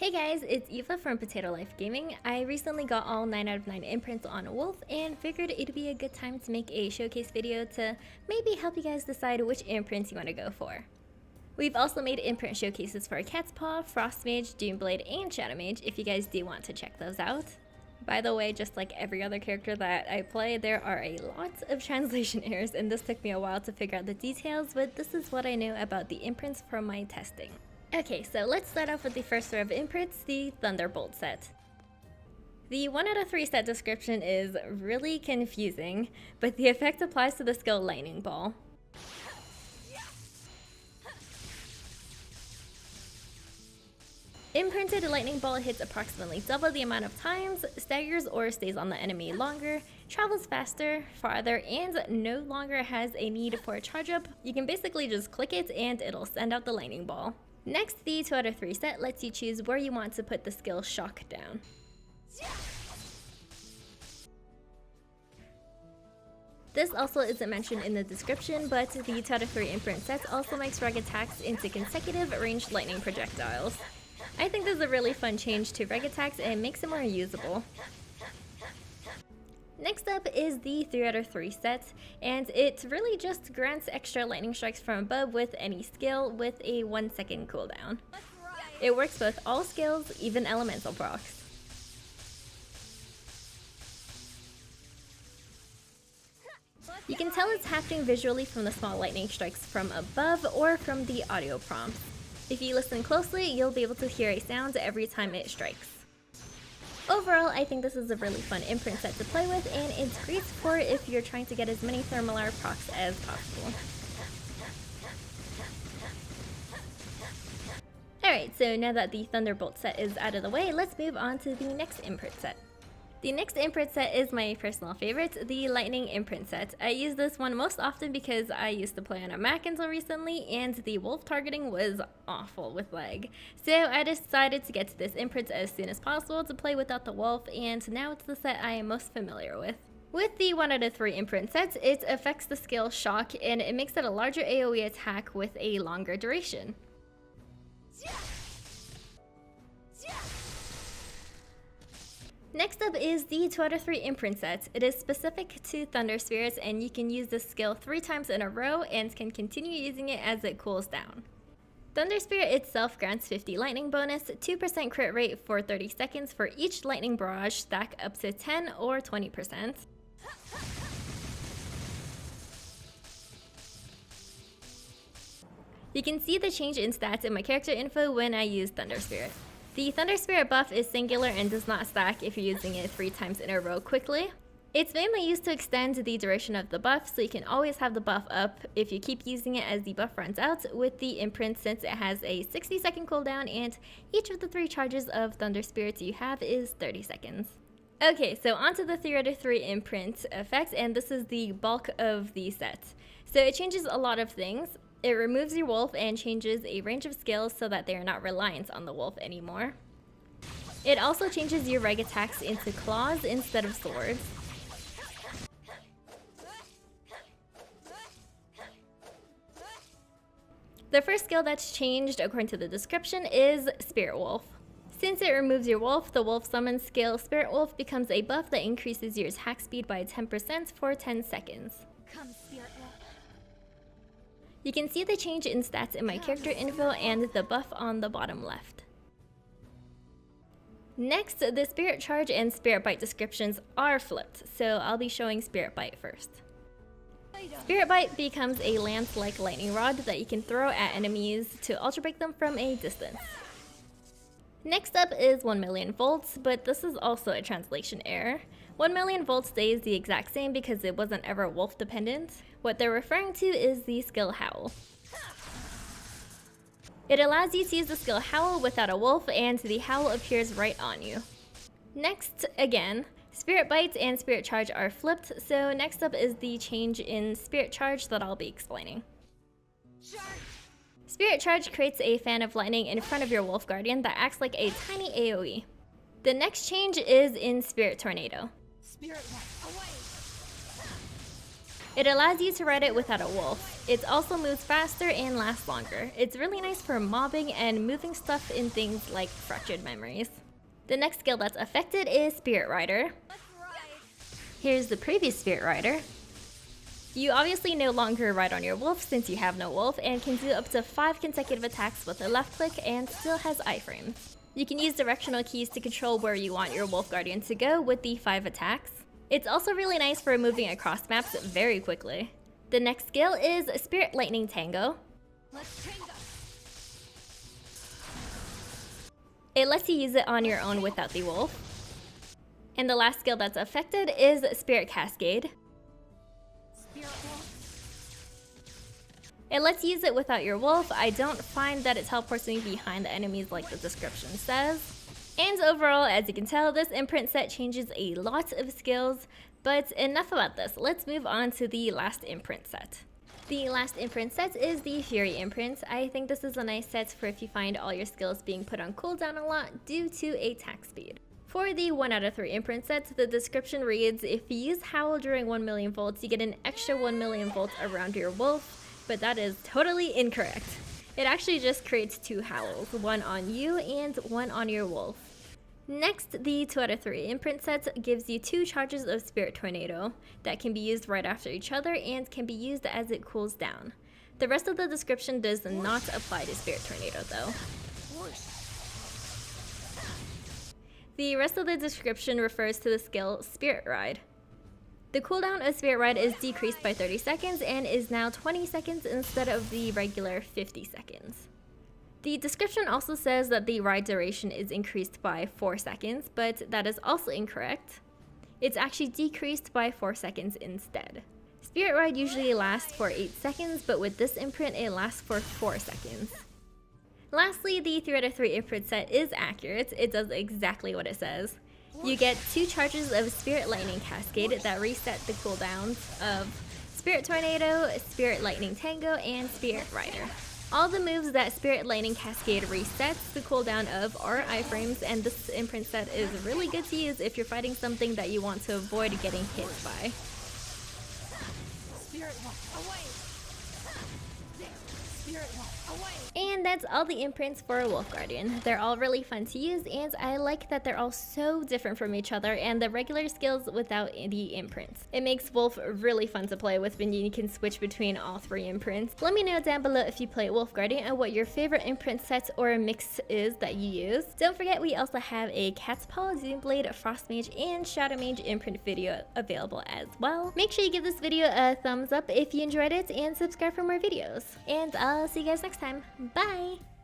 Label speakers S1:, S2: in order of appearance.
S1: Hey guys, it's Eva from PotatoLifeGaming. I recently got all 9 out of 9 imprints on Wolf and figured it'd be a good time to make a showcase video to maybe help you guys decide which imprints you want to go for. We've also made imprint showcases for Cat's Paw, Frost Mage, Doomblade, and Shadow Mage if you guys do want to check those out. By the way, just like every other character that I play, there are a lot of translation errors and this took me a while to figure out the details, but this is what I knew about the imprints from my testing. Okay, so let's start off with the first row of imprints, the Thunderbolt set. The 1 out of 3 set description is really confusing, but the effect applies to the skill Lightning Ball. Imprinted Lightning Ball hits approximately double the amount of times, staggers or stays on the enemy longer, travels faster, farther, and no longer has a need for a charge up. You can basically just click it and it'll send out the Lightning Ball. Next, the 2 out of 3 set lets you choose where you want to put the skill Shock down. This also isn't mentioned in the description, but the 2 out of 3 imprint sets also makes reg attacks into consecutive ranged lightning projectiles. I think this is a really fun change to reg attacks and makes it more usable. Next up is the 3 out of 3 set, and it really just grants extra lightning strikes from above with any skill with a 1 second cooldown. It works with all skills, even elemental procs. You can tell it's happening visually from the small lightning strikes from above or from the audio prompts. If you listen closely, you'll be able to hear a sound every time it strikes. Overall, I think this is a really fun imprint set to play with, and it's great for if you're trying to get as many Thermalar procs as possible. Alright, so now that the Thunderbolt set is out of the way, let's move on to the next imprint set. The next imprint set is my personal favorite, the Lightning Imprint set. I use this one most often because I used to play on a Mac until recently, and the wolf targeting was awful with lag. So I decided to get to this imprint as soon as possible to play without the wolf, and now it's the set I am most familiar with. With the 1 out of 3 imprint sets, it affects the skill Shock, and it makes it a larger AoE attack with a longer duration. Next up is the 2 out of 3 imprint set. It is specific to Thunder Spirits, and you can use this skill 3 times in a row and can continue using it as it cools down. Thunder Spirit itself grants 50 lightning bonus, 2% crit rate for 30 seconds for each lightning barrage stack up to 10 or 20%. You can see the change in stats in my character info when I use Thunder Spirit. The Thunder Spirit buff is singular and does not stack if you're using it 3 times in a row quickly. It's mainly used to extend the duration of the buff, so you can always have the buff up if you keep using it as the buff runs out with the imprint, since it has a 60-second cooldown and each of the 3 charges of Thunder Spirits you have is 30 seconds. Okay, so onto the 3 out of 3 imprint effects, and this is the bulk of the set. So it changes a lot of things. It removes your wolf and changes a range of skills so that they are not reliant on the wolf anymore. It also changes your reg attacks into claws instead of swords. The first skill that's changed according to the description is Spirit Wolf. Since it removes your wolf, the wolf summon skill Spirit Wolf becomes a buff that increases your attack speed by 10% for 10 seconds.
S2: Come, Spirit Wolf.
S1: You can see the change in stats in my character info and the buff on the bottom left. Next, the Spirit Charge and Spirit Bite descriptions are flipped, so I'll be showing Spirit Bite first. Spirit Bite becomes a lance-like lightning rod that you can throw at enemies to ultra break them from a distance. Next up is 1 million volts, but this is also a translation error. 1 million volts stays the exact same because it wasn't ever wolf dependent. What they're referring to is the skill Howl. It allows you to use the skill Howl without a wolf, and the Howl appears right on you. Next, again, Spirit Bite and Spirit Charge are flipped, so next up is the change in Spirit Charge that I'll be explaining. Spirit Charge creates a fan of lightning in front of your Wolf Guardian that acts like a tiny AoE. The next change is in Spirit Tornado.
S2: Spirit Wolf, away.
S1: It allows you to ride it without a wolf. It also moves faster and lasts longer. It's really nice for mobbing and moving stuff in things like fractured memories. The next skill that's affected is Spirit Rider. Here's the previous Spirit Rider. You obviously no longer ride on your wolf since you have no wolf and can do up to 5 consecutive attacks with a left click and still has iframes. You can use directional keys to control where you want your wolf guardian to go with the 5 attacks. It's also really nice for moving across maps very quickly. The next skill is Spirit Lightning Tango. It lets you use it on your own without the wolf. And the last skill that's affected is Spirit Cascade. It lets you use it without your wolf. I don't find that it teleports me behind the enemies like the description says. And overall, as you can tell, this imprint set changes a lot of skills, but enough about this. Let's move on to the last imprint set. The last imprint set is the Fury imprint. I think this is a nice set for if you find all your skills being put on cooldown a lot due to attack speed. For the 1 out of 3 imprint sets, the description reads, if you use Howl during 1 million volts, you get an extra 1 million volts around your wolf, but that is totally incorrect. It actually just creates 2 howls, one on you and one on your wolf. Next, the 2 out of 3 imprint sets gives you 2 charges of Spirit Tornado that can be used right after each other and can be used as it cools down. The rest of the description does not apply to Spirit Tornado though. The rest of the description refers to the skill Spirit Ride. The cooldown of Spirit Ride is decreased by 30 seconds and is now 20 seconds instead of the regular 50 seconds. The description also says that the ride duration is increased by 4 seconds, but that is also incorrect. It's actually decreased by 4 seconds instead. Spirit Ride usually lasts for 8 seconds, but with this imprint it lasts for 4 seconds. Lastly, the 3 out of 3 imprint set is accurate. It does exactly what it says. You get 2 charges of Spirit Lightning Cascade that reset the cooldowns of Spirit Tornado, Spirit Lightning Tango, and Spirit Rider. All the moves that Spirit Lightning Cascade resets the cooldown of are iframes, and this imprint set is really good to use if you're fighting something that you want to avoid getting hit by. And that's all the imprints for Wolf Guardian. They're all really fun to use, and I like that they're all so different from each other and the regular skills without the imprints. It makes Wolf really fun to play with when you can switch between all 3 imprints. Let me know down below if you play Wolf Guardian and what your favorite imprint set or mix is that you use. Don't forget we also have a Cat's Paw, Zoomblade, Frost Mage, and Shadow Mage imprint video available as well. Make sure you give this video a thumbs up if you enjoyed it and subscribe for more videos. And I'll see you guys next time. Bye!